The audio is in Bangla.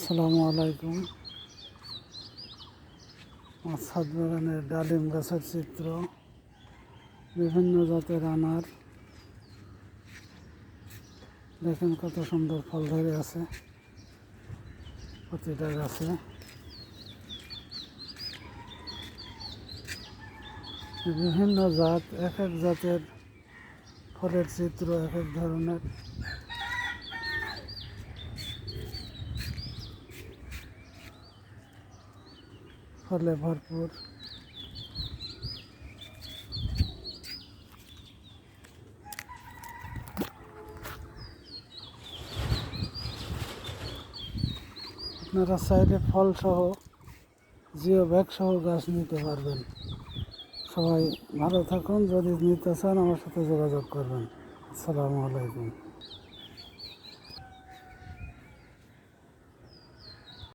আসসালামু আলাইকুম। আমার ছাদ বাগানের ডালিম গাছের চিত্র, বিভিন্ন জাতের আনার, দেখেন কত সুন্দর ফল ধরে আছে প্রতিটা গাছে। বিভিন্ন জাত, এক এক জাতের ফলের চিত্র এক এক ধরনের। ফলে ভরপুর। আপনারা চাইলে ফল সহ, জিও ব্যাগ সহ গাছ নিতে পারবেন। সবাই ভালো থাকুন। যদি নিতে চান আমার সাথে যোগাযোগ করবেন। আসসালামু আলাইকুম।